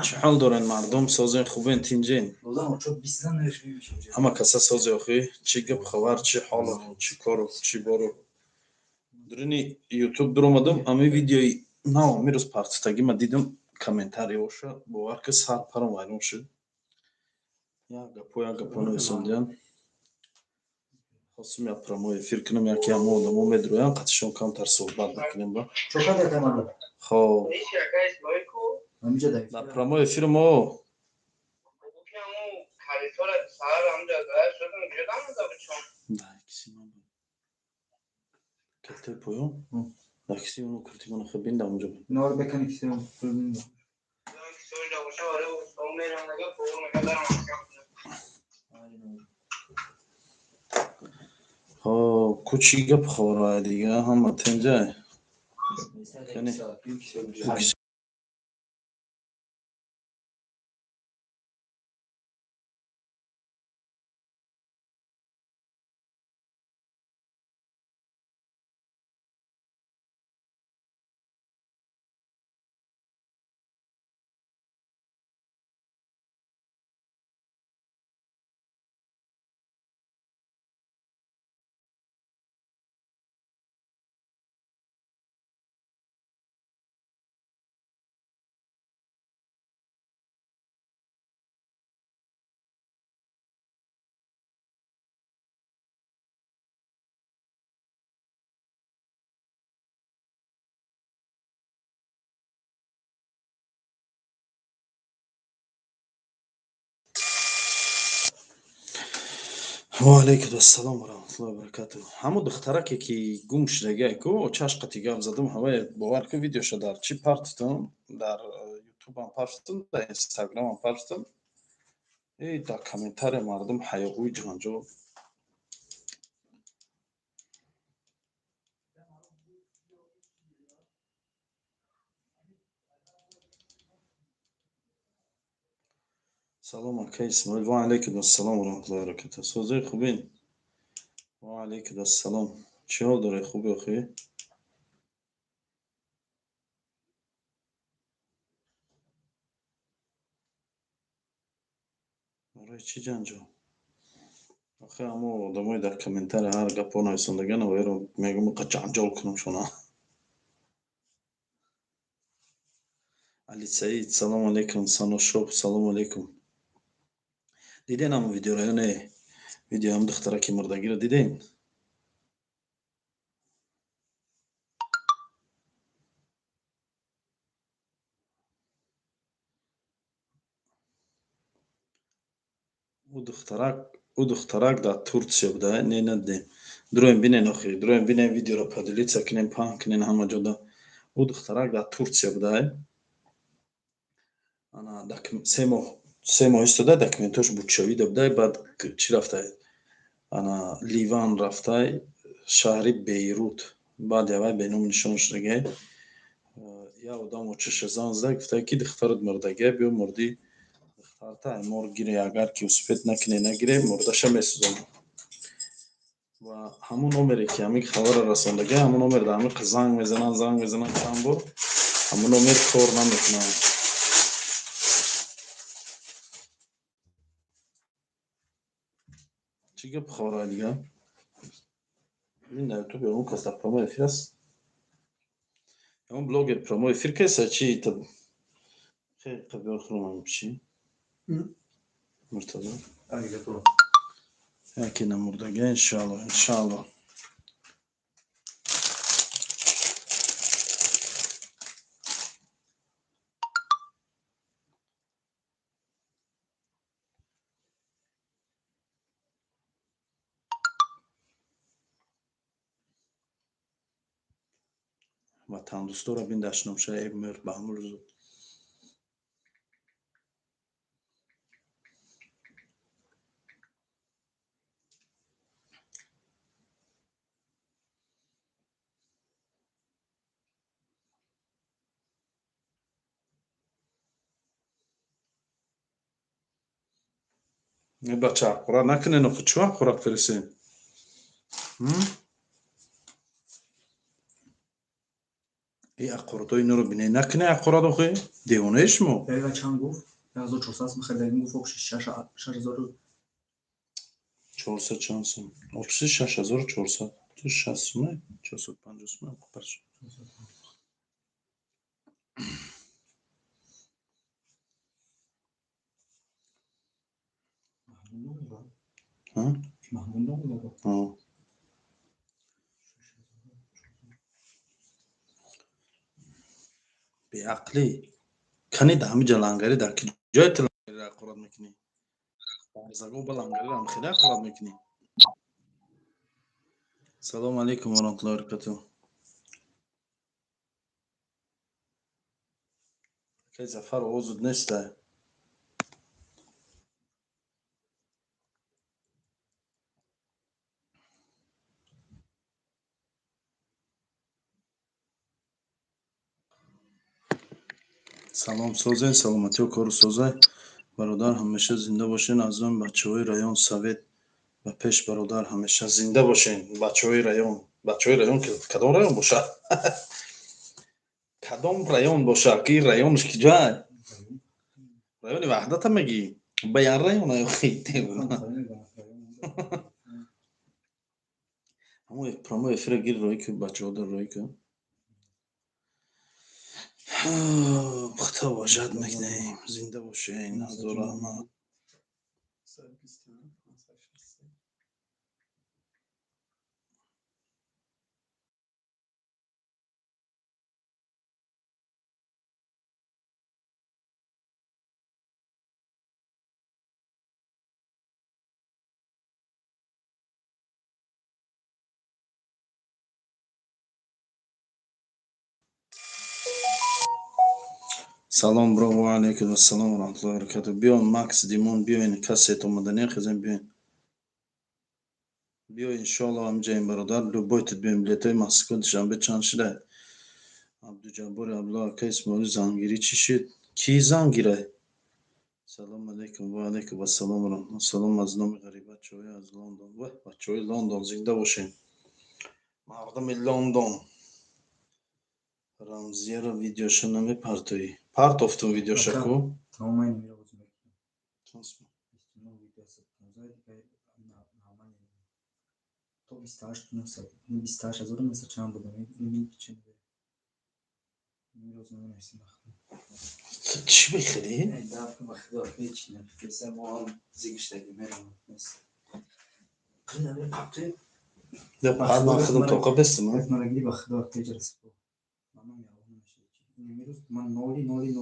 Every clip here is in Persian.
چه حال دارن مردم؟ سازه خوبه تینجین اما کسا سازه خوی چی گپ خبر چی حال چی کارو چی بارو درنی یوتیوب درآمدم اما ویدیوی نو میروز پختگی ما دیدم کامنتاری اوشا باور که سر پرم وایرون شد یا گپو نویسندیان خواستم یا پرامو افیر کنم یکی همو آدمو میدرویم قطعشون کمتر صحبت بکنیم با خب در پرامو افیر ما کلتر پویو کسی اونو کرتی منو خبین در اونجا بود نار بکنی کسی اونو خبین خب کچی گپ خورای دیگه هم تنجای یعنی و علیکم السلام و رحمت الله و برکاته همو دخترکی که گم شده کو چاش قتی گام زدم هوای باور که ویدیو شو در چی پارتتم در یوتیوب هم پارتتم در اینستاگرام هم پارتتم ای دا کامنتار مردم حیاقوی جانجو سلام علیکم اسماعیل و علیکم السلام و رحمت الله و برکاته سوزه خوبین و علیکم السلام چی حال داره خوبی اخی برای چی جانجو آخه همو آدمای در کامنتار هر گپو نویسندگان و رو میگم که جنجال کنم شونا علی سعید سلام علیکم سانو شوب سلام علیکم دیدین همو ویدیو رو نه ویدیو هم دخترکی مردگی رو دیدین او دخترک در ترکیه بوده نه ندیم درویم بینین اخی درویم بینین ویدیو رو پدلیت کنین پاهم کنین همه جدا او دخترک در ترکیه بوده انا سه ماه استوده دکمنتوش بودشویده بوده بعد چی رفته انا لیوان رفته شهری بیروت بعد یوای بینوم نشان شدگه یا آدم و چش زنگ گفته که دخترت مردگه بیو مردی دخترتا مور گیره اگر که سپید نکنه نگیره مردش میسوزن و همون نمری که همی خبر رساندگه همون نمر در همی زنگ میزنن چند بار همون نمر کار نمیکنن چی گپ خورای دیگه این در تو به اون کستا پرامو افیر است اون بلوگر پرامو افیر کسا چی تب خیلی قبیار خونم هم بشی مرتضی یکی نمردگه انشاءالله و تندوستو را بین داشتنم شه ایب مر به همون روزو نه بچه قرار نکنه نو خود چوه قرار فرسین این اقورات اینو رو بینه نکنه اقورات آخه دیونه شما دقیقا چند گفت 1400 میخواد دقیقا گفت 6000 400 چانسم اپسی 6400 تو 60 نه 450 نه قپرش ها ها به عقلی کنی دام جلانگری در کی جای تلانگری را قرار میکنی زگو بلانگری را خیلی قرار میکنی سلام علیکم و رحمت الله و برکاته کی زفر اوزد نسته سلام سوزه سلامتی و کار سوزه برادر همیشه زنده باشین از من بچه های رایون سوید و پیش برادر همیشه زنده باشین بچه های رایون که کدام رایون باشه کدام رایون باشه که رایونش کجای رایون وحدت هم میگی بیان رایون های خیلی همون یک پرامو افره گیر روی که بچه ها در روی که خدا واجد میکنیم زنده باشین هزار رحمت سلام برو و علیکم السلام و رحمت الله و برکاته بیاین مکس دیمون بیاین کسی اومدنی خزن بیاین انشالله همجا این برادر دو بایت بیاین بلیتای مسکو شنبه چند شده عبدالجبار ابلا کیس موری زنگیری چی شد کی زنگیره سلام علیکم و علیکم السلام و رحمت سلام از نام غریب بچه‌های از لندن و بچه‌های لندن زنده باشین مردم لندن رمزیه را ویدیوشو نمیپرتوی پرت افتون ویدیوشو تمام این میره بازم تو 28900 چند بودم این چه میروز نمیرسیم چی بخری؟ دفعه بخدا هیچ نفسه ما هم زیگشتگی میرم نمیره پاپتی ده بعد من خودم توقع بستم یک مرگی بخدا تجرس بود مامان یاو نمیشه میروز من نولی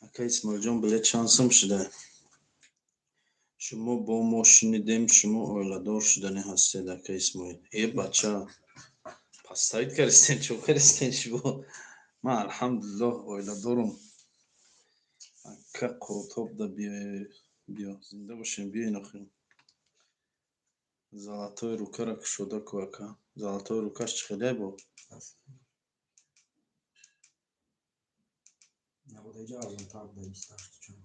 اکا اسماعیل جان بلیت شانسم شده شما با ما شنیدیم شما اویلادار شدنی هستید اکا اسماعیل ای بچه پستایید کرستین چو کرستین شما من الحمدلله اویلادارم اکا قروتاب دا بیا زنده باشین بیاین اخیم زلطای روکه را کشوده که اکا زلطای روکش چخیلی با نبوده جا از اون تاک دا 28 چون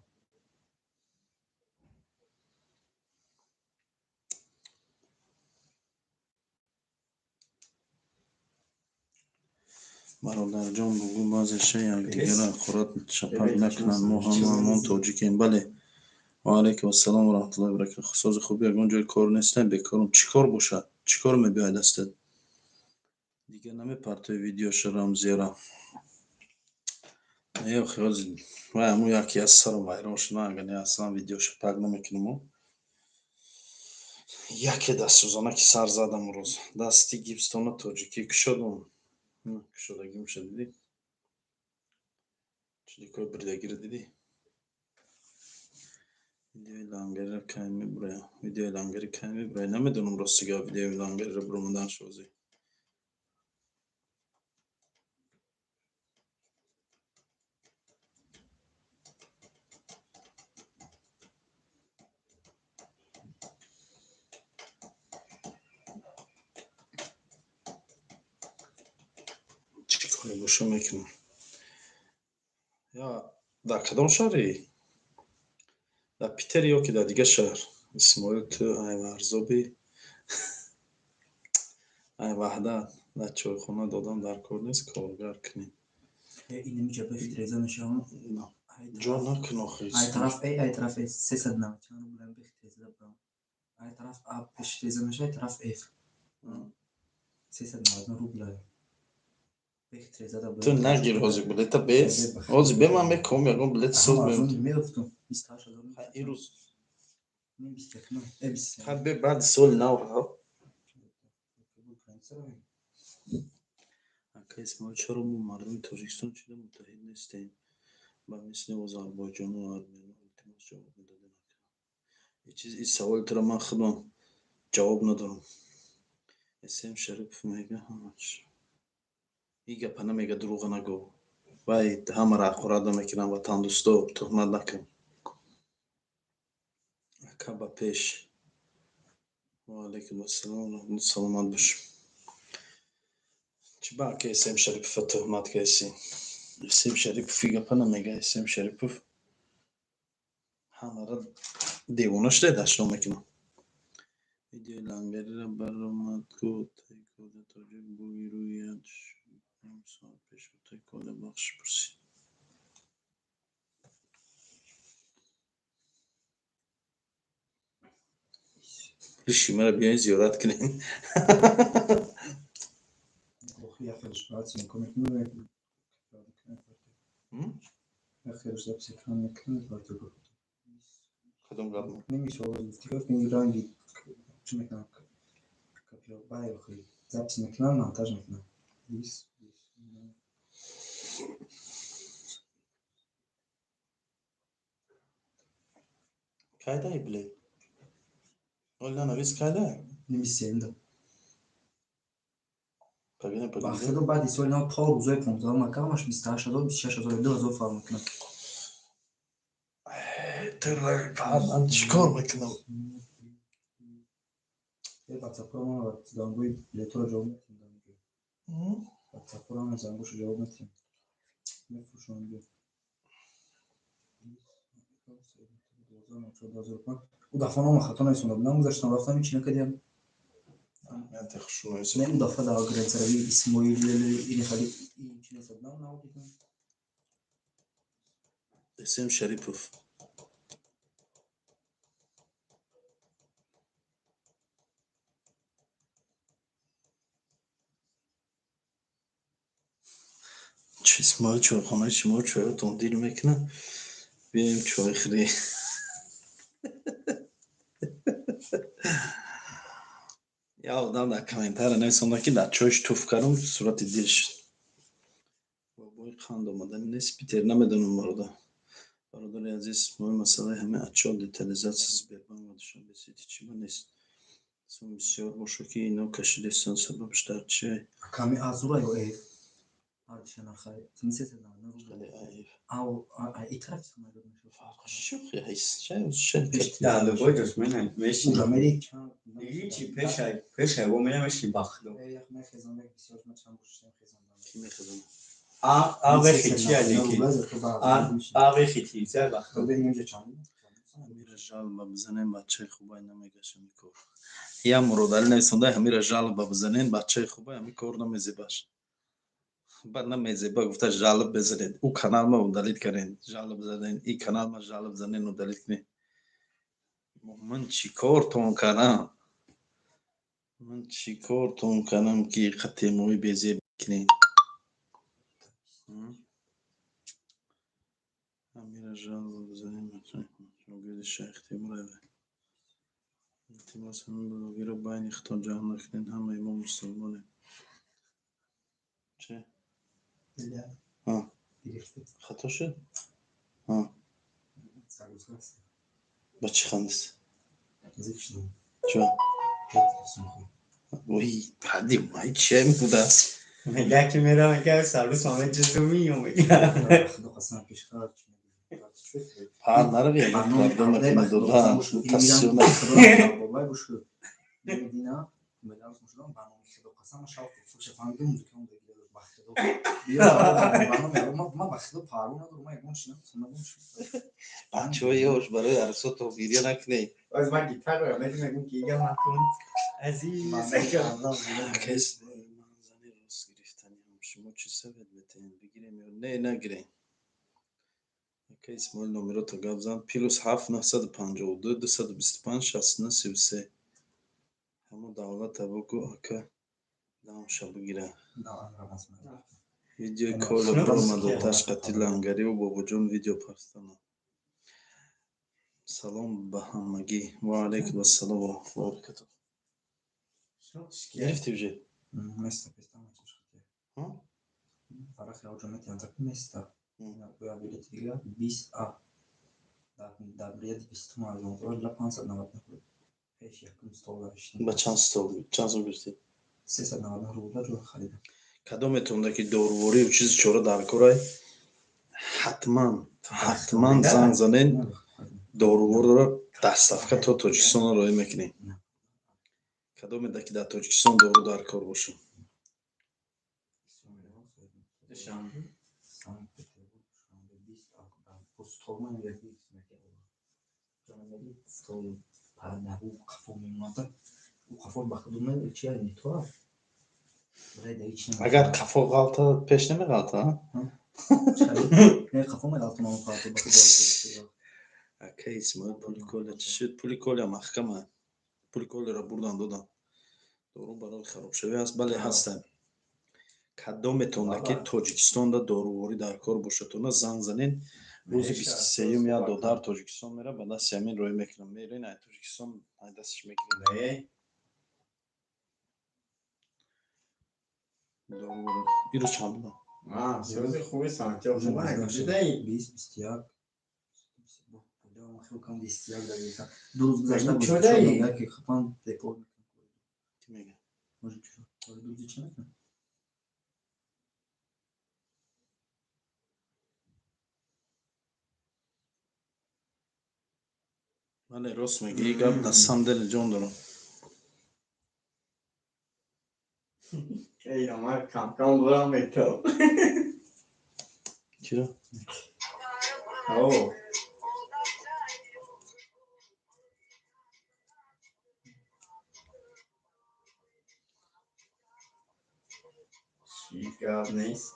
برادر جان بگو بازشه یک دیگر اخورات شپک نکنن ما همون توجیکیم بله و علیکم السلام و رحمت الله و برکاته خصوص خوبی اگه جای کار نیستم بیکارم چیکار باشه چیکار میباید دستت دیگه نمیپرتوی ویدیوش رمزی را یا خیال و همون یکی از سرم ویران شده اگه نه اصلا ویدیوش پاک نمیکنم یکی دست روزانه که سر زدم روز دستی گیبستان تاجیکی کشدم کشدگیم شد دیدی چلی که بردگی رو دیدی ویدیوی لانگری را که میبره ویدیوی لانگری که میبره نمیدونم راستگاه ویدیوی لانگری را برمودن شوزی چی کاری باشه میکنم یا در کدام شهری؟ در پیتر یا که در دیگه شهر اسماعیل تو ای ورزابی ای وحدت در چایخانه دادم در کار نیست کارگر کنیم این میشه بخیتریزه نشان نه جا نکن آخه ای طرف ای 390 چند رو بلند بخیتریزه دارم ای طرف اب بخیتریزه نشه ای طرف ایف 390 رو بلند بخیتریزه دارم تو نگیر حاضر بلیتا بیس حاضر بمن بکن یکم بلیت سوز همه بمن میگفتم 28 هزار این روز نمیشه نه ابس حبه بعد سال نو ها اسماعیل چرا ما مردم تاجیکستان چیده متحد نیستیم با مثل آذربایجان و ارمنی التماس جواب میداده یه چیز این سوال ترا من خودم جواب ندارم اسم شریف میگه همش این گپا نمیگه دروغ نگو وای همه را خورده میکنم وطن دوستو تهمت نکن اکا با پیش و علیکم السلام سلامت باش چی با که اسم شریف تهمت کسی اسم شریف فی گپا نمیگه اسم شریف همه را دیوانه شده داشتم میکنم ویدیو لنگری را برآمد گفت تایکوده تاجیک بوی رویش نیم ساعت پیش و تایکوده بخش پرسید ریشی مرا بیاین زیارت کنین خیلی خیلیش باید سیم کنم میکنم خیلیش دب سکران میکنم باید تو کدوم قدم نمیشه دیگه این رنگی چی میکنم کپیو باید خیلی запись میکنم монтаж میکنم بیس kayda bile Ollana biz kayda نمیسیم پگینه وقتی رو بعد سوال نه تا روزای 15 مکانش 28000 26000 2000 فرق میکنه تر من چیکار میکنم یه واتساپ رو ما زنگوی لیتر جواب میتونم واتساپ رو ما زنگوش جواب میتونم میفروشم دیگه او دفعه نام خطا نیستم نام گذاشتم رفتم چی نکردم من تخشون نیست نه اون دفعه در گرنسروی اسماعیل این خالی این چی نیست نام نبودم اسم شریپوف چه اسماعیل چایخانه شما چای تندیل میکنه بیایم چای خری یا آدم در کامنتر نویسنده که در چایش توف کردم صورت دیر شد بابای خند آمدن نیست پیتر نمیدونم برادر عزیز مهم مسئله همه اچال دیتالیزاسیز بربان و داشتن بسیتی چی من نیست سون بسیار باشه که اینا کشیدستان سببش در چه کمی آزورا یا ایف آرشان آخری تنسیت دارم خیلی عیب او ای طرف سوما رو میشه فرق شوخی هست چه در باجش من میشین امریکا هیچی پیش و من میشین باخدو یک خزانه بسیار مچم بوشم خزانه کی میخدم آقا خیلی علیکی آقا خیلی زر باخدو بریم اینجا چند همیر جال بزنین بچه خوبه نمیگشم میکور یا مرودل نویسنده همیر جال بزنین بچه خوبه همی کور نمیزیبش بعد نمیزیبا گفته جالب بزنین او کانال ما دلیت کردین جالب بزنین این کانال ما جالب بزنین و دلیت کنین من چیکار تون کنم من چیکار تون کنم که خطی موی بیزی بکنین امیر جان بزنین شاگرد شیخ تیمور التماس من بلوگی رو باین اختار جهان نکنین همه ما مسلمانه چه؟ ها خطا شد؟ ها با چی خندست؟ چه؟ وی پدی مایی چه میبوده است؟ میگه که میرم میگه سرویس آمد جزو میگم میگه پر نروی مردم میکنه دولا تصیح Medina, Medina sonuçta ben onu size bakasam aşağı fırça falan gidiyor musun? Onu da gidiyor baktı. Ben baktı parona durma yapmışım. Sonra bulmuş. بچه های هاش برای عرصات و ویدیو نکنی از من گیتار رو میگم میگم که میگم نکن عزیز کس زنی چی سوید بتین بگیریم یا نه نگیریم که اسمال نمرات گاب زن پیلوس 7 952 225 69 33 همون دولت تبوکو که دام شب بگیره نه آن راست میاد ویدیو Ama کال şunu برو nasıl مدو ki? تشقتی لنگری و بابا جون ویدیو پاستانا سلام به همگی و علیکم السلام و برکاته Şunu ki? گرفتی وجه место пистама чешките ها фарах я уже метен так место я билет игра 20 да бред пистама жон ла 500 на ватна пеш яким стол با چند ستول چند سال گرفتی 300 на ватна рубла жо خریدم کدومتون که دوربوری و چیز چوره در کارای حتما زنگ زنین دوربور رو دستافکه تو تاجیکستان رو میکنی کدوم که در تاجیکستان دورو در کار باشه Dışarı. Sankt Petersburg şu anda 20 bu stolman verdiği hizmete olur. Canımeli stol para bu kafam minmata bu kafam bakıldığında ölçü yani tuhaf. Buraya da içine اگر کفا غلطه پیش نمی غلطه ها ne kafama altına o kartı bakıldığında اکه اسماعیل پولی کل چی شد پولی کل یا محکمه پولی کل را بردن دادن دورو برای خراب شوی است بله هستن کدومتون که تاجیکستان دا دارووری در کار باشه تو نه زنگ زنین روز 23 یا دو تاجیکستان میره به دست همین روی میکنم میره نه تاجیکستان نه دستش میکنم Ne? دارووری بیرو چند بودم Ha, sözü خوبی sanki. O Уже zaman başka değil. biz istiyak bu xilkan da istiyak da yesa duruz güzel Çöre değil. belki kapan depol کی میگه Może duruz içine mi? بله راست میگه این گپ دستم دل جان دارم Ey ama kankam bulamayacağım. چرا Oo. Şiik abi neyse.